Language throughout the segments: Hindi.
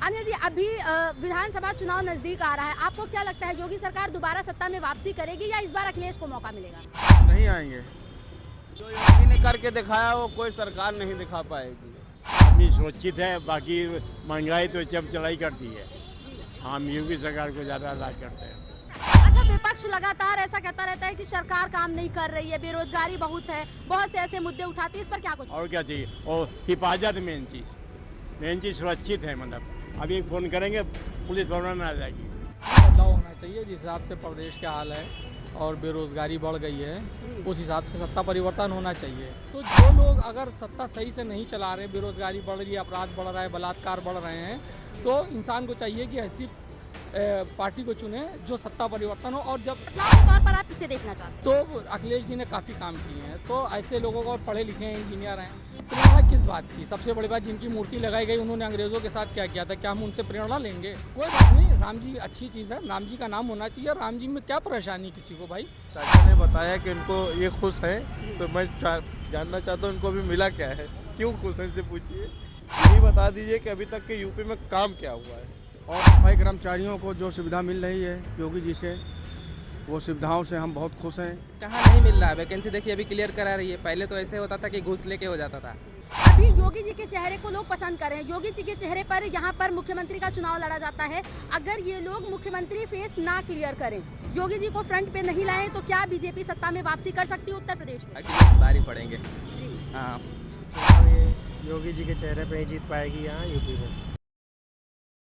अनिल जी, अभी विधानसभा चुनाव नजदीक आ रहा है, आपको क्या लगता है योगी सरकार दोबारा सत्ता में वापसी करेगी या इस बार अखिलेश को मौका मिलेगा? नहीं आएंगे। जो योगी ने करके दिखाया वो कोई सरकार नहीं दिखा पाएगी। आदमी सुरक्षित है, बाकी महंगाई तो जब चलाई करती है। हम योगी सरकार को ज़्यादा लाइक करते हैं। अच्छा, विपक्ष लगातार ऐसा कहता रहता है कि सरकार काम नहीं कर रही है, बेरोजगारी बहुत है, बहुत से ऐसे मुद्दे उठाती है, इस पर क्या कुछ? और क्या चाहिए? और हिफाजत मेन चीज़ सुरक्षित है। मतलब अभी फ़ोन करेंगे पुलिस भवन में आ जाएगी। बदलाव होना चाहिए। जिस हिसाब से प्रदेश का हाल है और बेरोजगारी बढ़ गई है, उस हिसाब से सत्ता परिवर्तन होना चाहिए। तो जो लोग अगर सत्ता सही से नहीं चला रहे, बेरोजगारी बढ़ रही है, अपराध बढ़ रहा है, बलात्कार बढ़ रहे हैं, तो इंसान को चाहिए कि ऐसी पार्टी को चुने जो सत्ता परिवर्तन हो। और जब बदलाव के तौर पर आप किसे देखना चाहते हैं? तो अखिलेश जी ने काफ़ी काम किए हैं, तो ऐसे लोगों को, पढ़े लिखे हैं, इंजीनियर हैं, प्रेरणा किस बात की? सबसे बड़ी बात, जिनकी मूर्ति लगाई गई उन्होंने अंग्रेजों के साथ क्या किया था, क्या हम उनसे प्रेरणा लेंगे? कोई बात नहीं, राम जी अच्छी चीज़ है, राम जी का नाम होना चाहिए। राम जी में क्या परेशानी किसी को भाई? चाचा ने बताया कि इनको ये खुश हैं, तो मैं जानना चाहता हूँ इनको अभी मिला क्या है, क्यों खुश हैं, इनसे पूछिए। यही बता दीजिए कि अभी तक के यूपी में काम क्या हुआ है। और सफाई कर्मचारियों को जो सुविधा मिल रही है योगी जी से, वो सुविधाओं से हम बहुत खुश हैं। कहाँ नहीं मिल रहा है? वैकेंसी देखिए अभी क्लियर करा रही है। पहले तो ऐसे होता था कि घूस लेके हो जाता था। अभी योगी जी के चेहरे को लोग पसंद कर रहे हैं, योगी जी के चेहरे पर यहाँ पर मुख्यमंत्री का चुनाव लड़ा जाता है। अगर ये लोग मुख्यमंत्री फेस ना क्लियर करें, योगी जी को फ्रंट पे नहीं लाए, तो क्या बीजेपी सत्ता में वापसी कर सकती है उत्तर प्रदेश में? अखिलेश भारी पड़ेंगे। जी। हाँ, योगी जी के चेहरे पे ही जीत पाएगी यहाँ यूपी में।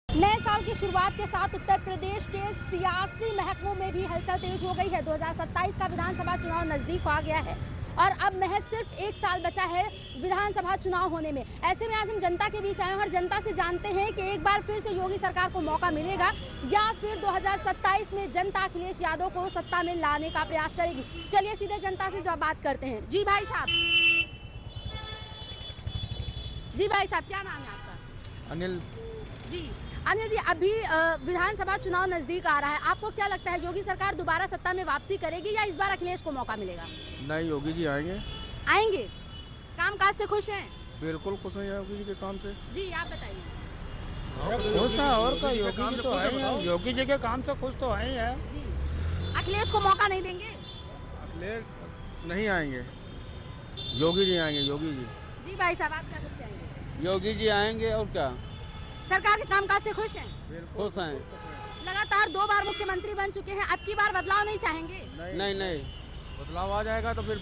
नए साल की शुरुआत के साथ उत्तर प्रदेश के सियासी महकमों में भी हलचल तेज हो गई है। 2027 का विधानसभा चुनाव नजदीक आ गया है और अब महज सिर्फ एक साल बचा है विधानसभा चुनाव होने में। ऐसे में आज हम जनता के बीच आए हैं और जनता से जानते हैं कि एक बार फिर से योगी सरकार को मौका मिलेगा या फिर 2027 में जनता अखिलेश यादव को सत्ता में लाने का प्रयास करेगी। चलिए सीधे जनता से जो बात करते हैं। जी भाई साहब, क्या नाम है आपका? अनिल। जी अनिल जी, अभी विधानसभा चुनाव नजदीक आ रहा है, आपको क्या लगता है योगी सरकार दोबारा सत्ता में वापसी करेगी या इस बार अखिलेश को मौका मिलेगा? नहीं, योगी जी आएंगे। आएंगे। कामकाज से खुश हैं? बिल्कुल खुश हैं योगी जी के काम से। जी आप बताइए। खुश है और का योगी जी तो है, योगी जी के काम से खुश तो है ही है। जी, अखिलेश को मौका नहीं देंगे? अखिलेश नहीं आएंगे, योगी जी आएंगे, योगी जी। जी भाई साहब, आप क्या कुछ कहेंगे? योगी जी आएंगे और क्या, सरकार के कामकाज से खुश हैं? खुश हैं। लगातार 2 बार मुख्यमंत्री बन चुके हैं, अब की बार बदलाव नहीं चाहेंगे? नहीं, बदलाव आ जाएगा तो फिर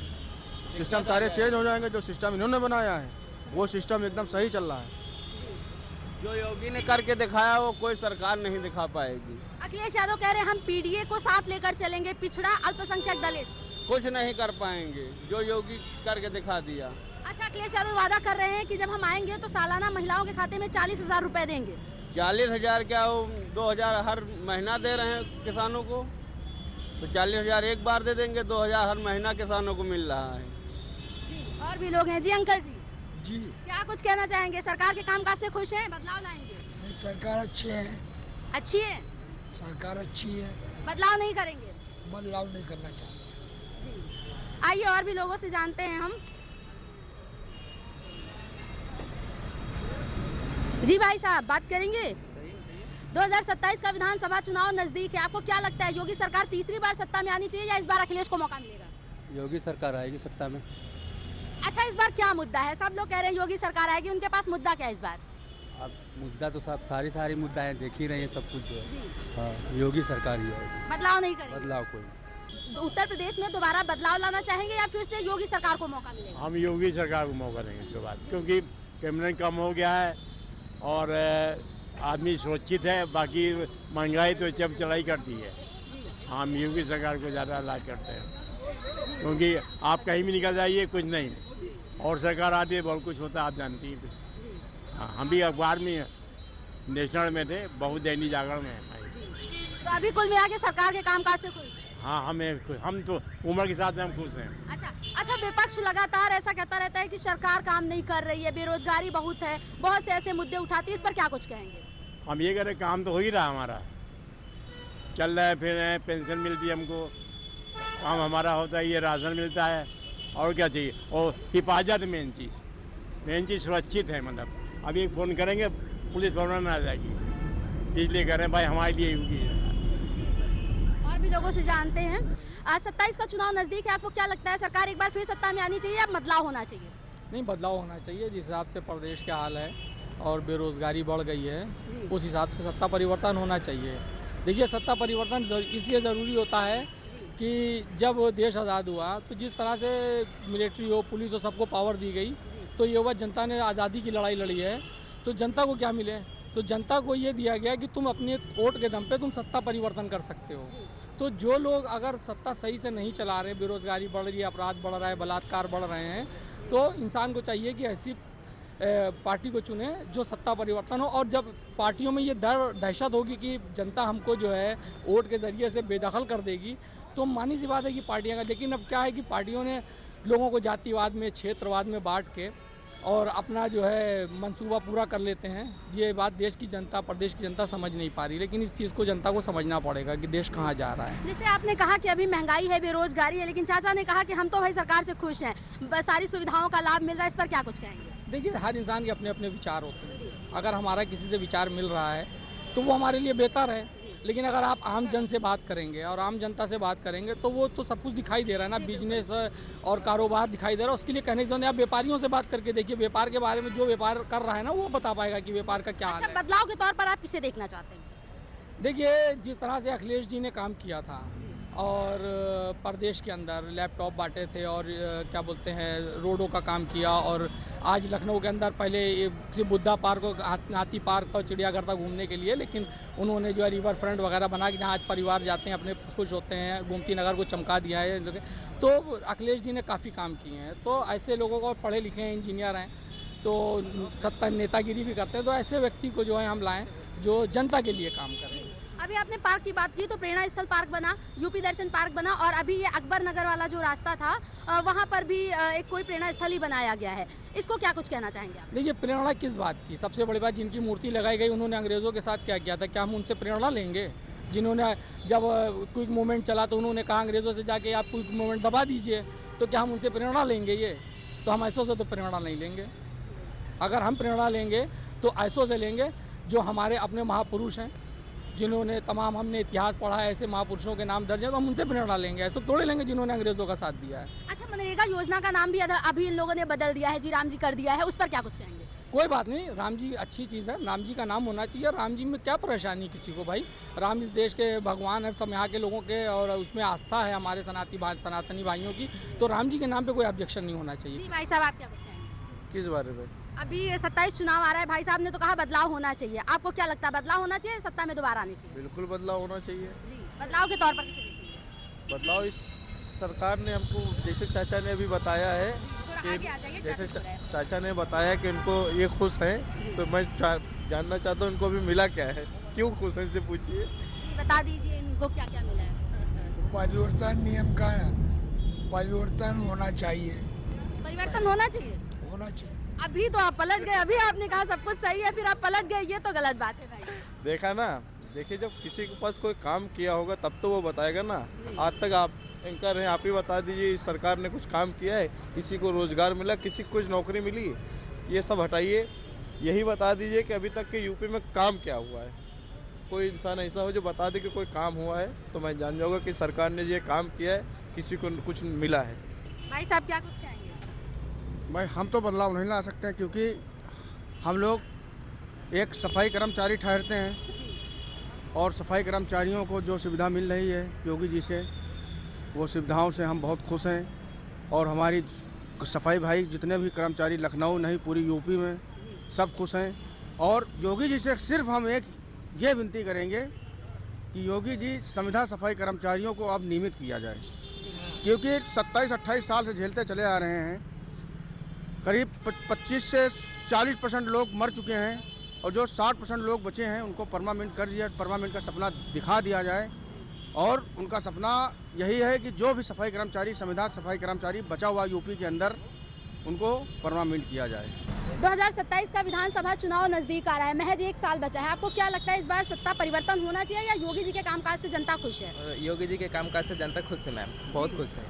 सिस्टम सारे चेंज हो जाएंगे। जो सिस्टम इन्होंने बनाया है वो सिस्टम एकदम सही चल रहा है। जो योगी ने करके दिखाया वो कोई सरकार नहीं दिखा पाएगी। अखिलेश यादव कह रहे हैं हम पीडीए को साथ लेकर चलेंगे, पिछड़ा अल्पसंख्यक दलित। कुछ नहीं कर पाएंगे जो योगी करके दिखा दिया। अच्छा, अखिलेश यादव वादा कर रहे हैं कि जब हम आएंगे तो सालाना महिलाओं के खाते में 40,000 रुपए देंगे। 40,000 क्या, वो 2,000 हर महीना दे रहे हैं किसानों को, तो 40,000 एक बार दे देंगे, 2,000 हर महीना किसानों को मिल रहा है। जी, और भी लोग हैं। जी अंकल जी, जी, क्या कुछ कहना चाहेंगे? सरकार के कामकाज से खुश हैं, बदलाव लाएंगे? सरकार अच्छी है, अच्छी है, सरकार अच्छी है, बदलाव नहीं करेंगे? बदलाव नहीं करना चाहते। जी, आइए और भी लोगों से जानते हैं हम। जी भाई साहब, बात करेंगे। 2027 का विधानसभा चुनाव नजदीक है, आपको क्या लगता है योगी सरकार तीसरी बार सत्ता में आनी चाहिए या इस बार अखिलेश को मौका मिलेगा? योगी सरकार आएगी सत्ता में। अच्छा, इस बार क्या मुद्दा है? सब लोग कह रहे हैं योगी सरकार आएगी, उनके पास मुद्दा क्या है इस बार? अब मुद्दा तो सब सारी मुद्दा है, देख ही रहे हैं सब कुछ जो है। हाँ, योगी सरकार ही आएगी। बदलाव नहीं करेंगे? बदलाव कोई। उत्तर प्रदेश में दोबारा बदलाव लाना चाहेंगे या फिर से योगी सरकार को मौका मिलेगा? हम योगी सरकार को मौका देंगे जो बात, क्योंकि पेमेंट कम हो गया है और आदमी सुरक्षित है, बाकी महंगाई तो जब चलाई करती है। हम योगी सरकार को ज़्यादा लाइक करते हैं, क्योंकि आप कहीं भी निकल जाइए कुछ नहीं, और सरकार आती है बहुत कुछ होता है, आप जानती हैं। हाँ, हम भी अखबार में नेशनल में थे, बहुत दैनिक जागरण में है। तो अभी कुल मिला के सरकार के कामकाज से खुश? हाँ, हम तो उम्र के साथ हम खुश हैं। अच्छा, विपक्ष लगातार ऐसा कहता रहता है कि सरकार काम नहीं कर रही है, बेरोजगारी बहुत है, बहुत से ऐसे मुद्दे उठाती है, इस पर क्या कुछ कहेंगे? हम ये कह रहे काम तो हो ही रहा, हमारा चल रहा है, फिर पेंशन मिलती है हमको, काम हमारा होता है, ये राशन मिलता है, और क्या चाहिए? और हिफाजत मेन चीज़ सुरक्षित है। मतलब अभी फ़ोन करेंगे पुलिस भवन में आ जाएगी। इसलिए कह रहे हैं भाई हमारे लिए योगी है। और भी लोगों से जानते हैं। 27 का चुनाव नजदीक है, आपको क्या लगता है सरकार एक बार फिर सत्ता में आनी चाहिए या बदलाव होना चाहिए? नहीं, बदलाव होना चाहिए। जिस हिसाब से प्रदेश का हाल है और बेरोजगारी बढ़ गई है, उस हिसाब से सत्ता परिवर्तन होना चाहिए। देखिए, सत्ता परिवर्तन इसलिए ज़रूरी होता है कि जब देश आज़ाद हुआ तो जिस तरह से मिलिट्री हो, पुलिस हो, सबको पावर दी गई, तो ये हुआ जनता ने आज़ादी की लड़ाई लड़ी है। तो जनता को क्या मिले? तो जनता को ये दिया गया कि तुम अपने वोट के दम पे तुम सत्ता परिवर्तन कर सकते हो। तो जो लोग अगर सत्ता सही से नहीं चला रहे, बेरोजगारी बढ़ रही है, अपराध बढ़ रहा है, बलात्कार बढ़ रहे हैं, तो इंसान को चाहिए कि ऐसी पार्टी को चुने जो सत्ता परिवर्तन हो। और जब पार्टियों में ये दहशत होगी कि जनता हमको जो है वोट के ज़रिए से बेदखल कर देगी, तो मानी सी बात है कि पार्टियाँ का। लेकिन अब क्या है कि पार्टियों ने लोगों को जातिवाद में, क्षेत्रवाद में बांट के और अपना जो है मंसूबा पूरा कर लेते हैं। ये बात देश की जनता, प्रदेश की जनता समझ नहीं पा रही, लेकिन इस चीज़ को जनता को समझना पड़ेगा कि देश कहाँ जा रहा है। जैसे आपने कहा कि अभी महंगाई है, बेरोजगारी है, लेकिन चाचा ने कहा कि हम तो भाई सरकार से खुश हैं, सारी सुविधाओं का लाभ मिल रहा है, इस पर क्या कुछ कहेंगे? देखिए, हर इंसान के अपने अपने विचार होते हैं। अगर हमारा किसी से विचार मिल रहा है तो वो हमारे लिए बेहतर है, लेकिन अगर आप आम जन से बात करेंगे और आम जनता से बात करेंगे तो वो तो सब कुछ दिखाई दे रहा है ना, बिजनेस और कारोबार दिखाई दे रहा है। उसके लिए कहने के आप व्यापारियों से बात करके देखिए, व्यापार के बारे में जो व्यापार कर रहा है ना, वो बता पाएगा कि व्यापार का क्या हाल है। बदलाव के तौर पर आप किसे देखना चाहते हैं? देखिए, जिस तरह से अखिलेश जी ने काम किया था और प्रदेश के अंदर लैपटॉप बांटे थे और क्या बोलते हैं, रोडों का काम किया, और आज लखनऊ के अंदर पहले सिर्फ बुद्धा पार्क और हाथी पार्क और चिड़ियाघर था घूमने के लिए, लेकिन उन्होंने जो है रिवर फ्रंट वगैरह बना के जहाँ आज परिवार जाते हैं, अपने खुश होते हैं, गोमती नगर को चमका दिया है। तो अखिलेश जी ने काफ़ी काम किए हैं। तो ऐसे लोगों को, पढ़े लिखे हैं, इंजीनियर हैं, तो सत्ता नेतागिरी भी करते हैं, तो ऐसे व्यक्ति को जो है हम लाएँ जो जनता के लिए काम करें। अभी आपने पार्क की बात की तो प्रेरणा स्थल पार्क बना, यूपी दर्शन पार्क बना, और अभी ये अकबर नगर वाला जो रास्ता था वहाँ पर भी एक कोई प्रेरणा स्थल ही बनाया गया है। इसको क्या कुछ कहना चाहेंगे आप? देखिए, प्रेरणा किस बात की? सबसे बड़ी बात, जिनकी मूर्ति लगाई गई उन्होंने अंग्रेज़ों के साथ क्या किया था? क्या हम उनसे प्रेरणा लेंगे? जिन्होंने जब क्विक मूवमेंट चला तो उन्होंने कहा अंग्रेज़ों से जाके आप क्विक मूवमेंट दबा दीजिए, तो क्या हम उनसे प्रेरणा लेंगे? ये तो हम ऐसों से तो प्रेरणा नहीं लेंगे। अगर हम प्रेरणा लेंगे तो ऐसों से लेंगे जो हमारे अपने महापुरुष हैं, जिन्होंने तमाम, हमने इतिहास पढ़ा है, ऐसे महापुरुषों के नाम दर्ज है, तो हम उनसे प्रेरणा लेंगे। ऐसे थोड़े लेंगे जिन्होंने अंग्रेज़ों का साथ दिया है। अच्छा, मनरेगा योजना का नाम भी अभी इन लोगों ने बदल दिया है, जी राम जी कर दिया है, उस पर क्या कुछ कहेंगे? कोई बात नहीं, राम जी अच्छी चीज़ है, राम जी का नाम होना चाहिए। राम जी में क्या परेशानी किसी को? भाई, राम इस देश के भगवान है, सब यहाँ के लोगों के, और उसमें आस्था है हमारे सनातनी भाइयों की, तो राम जी के नाम पे कोई ऑब्जेक्शन नहीं होना चाहिए। भाई साहब, आप क्या कुछ कहेंगे? किस बारे में? अभी 27 चुनाव आ रहा है, भाई साहब ने तो कहा बदलाव होना चाहिए, आपको क्या लगता है बदलाव होना चाहिए, सत्ता में दोबारा आनी चाहिए? बिल्कुल बदलाव होना चाहिए। बदलाव के तौर पर किसे देखेंगे? बदलाव इस सरकार ने हमको, जैसे चाचा ने अभी बताया है कि, जैसे चाचा ने बताया कि उनको ये खुश हैं, तो मैं जानना चाहता हूँ उनको अभी मिला क्या है, क्यों खुश हैं, इनसे पूछिए। बता दीजिए इनको क्या क्या मिला है। परिवर्तन नियम का परिवर्तन होना चाहिए। परिवर्तन होना चाहिए, होना चाहिए। अभी तो आप पलट गए, अभी आपने कहा सब कुछ सही है, फिर आप पलट गए, ये तो गलत बात है भाई। देखा ना, देखिए, जब किसी के पास कोई काम किया होगा तब तो वो बताएगा ना। आज तक आप एंकर हैं, आप ही बता दीजिए इस सरकार ने कुछ काम किया है, किसी को रोजगार मिला, किसी को कुछ नौकरी मिली? ये सब हटाइए, यही बता दीजिए कि अभी तक के यूपी में काम क्या हुआ है। कोई इंसान ऐसा हो जो बता दे कि कोई काम हुआ है, तो मैं जान जाऊँगा कि सरकार ने ये काम किया है, किसी को कुछ मिला है। भाई साहब, क्या कुछ कहेंगे? भाई, हम तो बदलाव नहीं ला सकते हैं, क्योंकि हम लोग एक सफाई कर्मचारी ठहरते हैं, और सफाई कर्मचारियों को जो सुविधा मिल रही है योगी जी से, वो सुविधाओं से हम बहुत खुश हैं। और हमारी सफाई भाई जितने भी कर्मचारी लखनऊ नहीं पूरी यूपी में सब खुश हैं। और योगी जी से सिर्फ हम एक ये विनती करेंगे कि योगी जी संविदा सफाई कर्मचारियों को अब नियमित किया जाए, क्योंकि 27-28 साल से झेलते चले आ रहे हैं। करीब 25 से 40% लोग मर चुके हैं, और जो 60% लोग बचे हैं उनको परमानेंट कर दिया, परमानेंट का सपना दिखा दिया जाए। और उनका सपना यही है कि जो भी सफाई कर्मचारी, संविदा सफाई कर्मचारी बचा हुआ यूपी के अंदर, उनको परमानेंट किया जाए। 2027 का विधानसभा चुनाव नजदीक आ रहा है, महज 1 साल बचा है, आपको क्या लगता है इस बार सत्ता परिवर्तन होना चाहिए या योगी जी के कामकाज से जनता खुश है? योगी जी के कामकाज से जनता खुश है मैम, बहुत खुश है,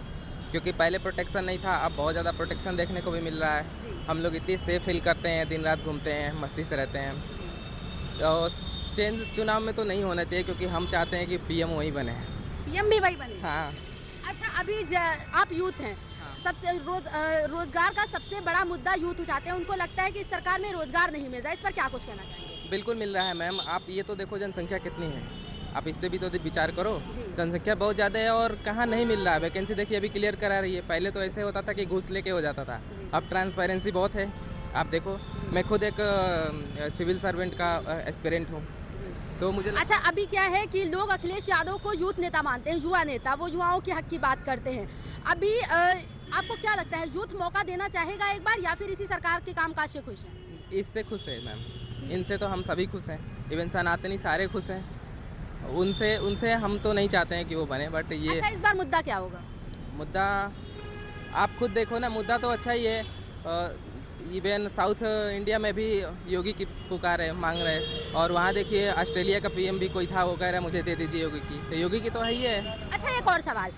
क्योंकि पहले प्रोटेक्शन नहीं था, अब बहुत ज़्यादा प्रोटेक्शन देखने को भी मिल रहा है। हम लोग इतनी सेफ फील करते हैं, दिन रात घूमते हैं, मस्ती से रहते हैं। चेंज चुनाव में तो नहीं होना चाहिए, क्योंकि हम चाहते हैं कि पीएम वही बने। पीएम भी वही बने। हाँ। अच्छा, अभी आप यूथ हैं, सबसे रोजगार का सबसे बड़ा मुद्दा यूथ उठाते हैं, उनको लगता है कि सरकार में रोजगार नहीं मिल रहा है, इस पर क्या कुछ कहना चाहेंगे? बिल्कुल मिल रहा है मैम, आप ये तो देखो जनसंख्या कितनी है, आप इस पर भी तो विचार करो। जनसंख्या बहुत ज़्यादा है और कहाँ नहीं मिल रहा है। वैकेंसी देखिए अभी क्लियर करा रही है, पहले तो ऐसे होता था कि घूस लेके हो जाता था, अब ट्रांसपेरेंसी बहुत है। आप देखो, मैं खुद एक सिविल सर्वेंट का एस्पिरेंट हूँ, तो मुझे अच्छा, अभी क्या है कि लोग अखिलेश यादव को यूथ नेता मानते हैं, युवा नेता, वो युवाओं के हक की बात करते हैं। अभी आपको क्या लगता है, यूथ मौका देना चाहेगा एक बार, या फिर इसी सरकार के कामकाज से खुश है? इससे खुश है मैम, इनसे तो हम सभी खुश हैं, इवन सनातनी सारे खुश हैं। उनसे हम तो नहीं चाहते हैं कि वो बने, बट ये अच्छा, इस बार मुद्दा क्या होगा? मुद्दा आप खुद देखो ना, मुद्दा तो अच्छा ही है। इवन साउथ इंडिया में भी योगी की पुकार है, मांग रहे हैं, और वहाँ देखिए ऑस्ट्रेलिया का पीएम भी कोई था, वो कह रहा है मुझे दे दीजिए योगी की, तो योगी की तो है ही है। अच्छा, एक और सवाल,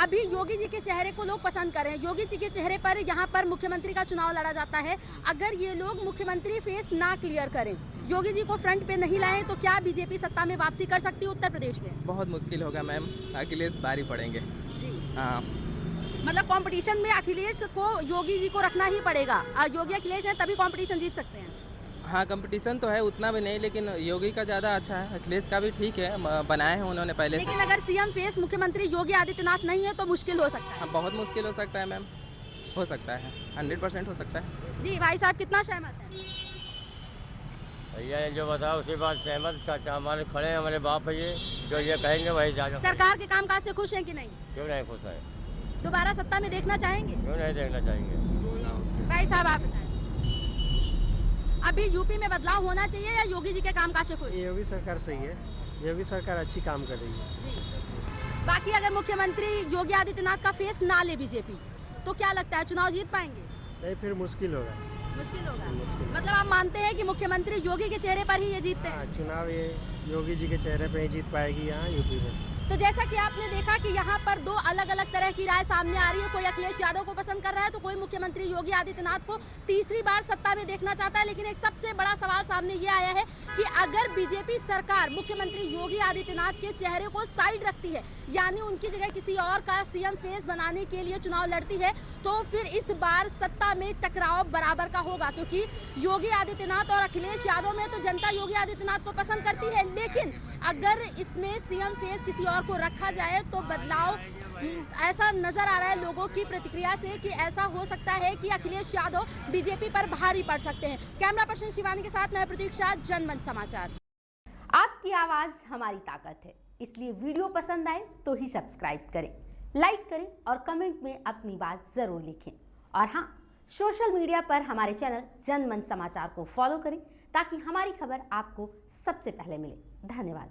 अभी योगी जी के चेहरे को लोग पसंद करें, योगी जी के चेहरे पर यहाँ पर मुख्यमंत्री का चुनाव लड़ा जाता है, अगर ये लोग मुख्यमंत्री फेस ना क्लियर करें, योगी जी को फ्रंट पे नहीं लाएं, तो क्या बीजेपी सत्ता में वापसी कर सकती है उत्तर प्रदेश में? बहुत मुश्किल होगा मैम, अखिलेश भारी पड़ेंगे। हाँ, मतलब कंपटीशन में अखिलेश को योगी जी को रखना ही पड़ेगा, योगी अखिलेश है तभी कंपटीशन जीत सकते हैं। हाँ कंपटीशन तो है, उतना भी नहीं, लेकिन योगी का ज़्यादा अच्छा है, अखिलेश का भी ठीक है, बनाए हैं उन्होंने पहले से। लेकिन अगर सीएम फेस मुख्यमंत्री योगी आदित्यनाथ नहीं है तो मुश्किल हो सकता है। हाँ, बहुत मुश्किल हो सकता है मैम, हो सकता है, 100% हो सकता है। जी भाई साहब, कितना सहमत है? भैया ने जो बताया उसी बात सहमत, चाचा हमारे खड़े हैं, हमारे बाप है ये, जो ये कहेंगे वही जाएगा। सरकार के कामकाज से खुश हैं कि नहीं? क्यों नहीं खुश है? दोबारा सत्ता में देखना चाहेंगे? क्यों नहीं देखना चाहेंगे? भाई साहब आप बताएं, अभी यूपी में बदलाव होना चाहिए या योगी जी के कामकाज से खुश? योगी सरकार सही है, योगी सरकार अच्छी काम कर रही है। जी। बाकी अगर मुख्यमंत्री योगी आदित्यनाथ का फेस ना ले बीजेपी, तो क्या लगता है चुनाव जीत पाएंगे? नहीं, फिर मुश्किल होगा। मुश्किल होगा। मुश्किल। मतलब आप मानते हैं कि मुख्यमंत्री योगी के चेहरे पर ही ये जीतते हैं? चुनाव ये योगी जी के चेहरे पे ही जीत पाएगी यहाँ यूपी में। तो जैसा कि आपने देखा कि यहाँ पर दो अलग अलग तरह की राय सामने आ रही है, कोई अखिलेश यादव को पसंद कर रहा है तो कोई मुख्यमंत्री योगी आदित्यनाथ को तीसरी बार सत्ता में देखना चाहता है। लेकिन एक सबसे बड़ा सवाल सामने ये आया है कि अगर बीजेपी सरकार मुख्यमंत्री योगी आदित्यनाथ के चेहरे को साइड रखती है, यानी उनकी जगह किसी और का सीएम फेस बनाने के लिए चुनाव लड़ती है, तो फिर इस बार सत्ता में टकराव बराबर का होगा, क्योंकि योगी आदित्यनाथ और अखिलेश यादव में तो जनता योगी आदित्यनाथ को पसंद करती है, लेकिन अगर इसमें सीएम फेस किसी और को रखा जाए तो बदलाव ऐसा नजर आ रहा है लोगों की प्रतिक्रिया से कि ऐसा हो सकता है कि अखिलेश यादव बीजेपी पर भारी पड़ सकते हैं। कैमरा पर्सन शिवानी के साथ मैं प्रतीक्षा, जनमन समाचार। आपकी आवाज हमारी ताकत है, इसलिए वीडियो पसंद आए तो ही सब्सक्राइब करें, लाइक करें और कमेंट में अपनी बात जरूर लिखें। और हाँ, सोशल मीडिया पर हमारे चैनल जनमन समाचार को फॉलो करें ताकि हमारी खबर आपको सबसे पहले मिले। धन्यवाद।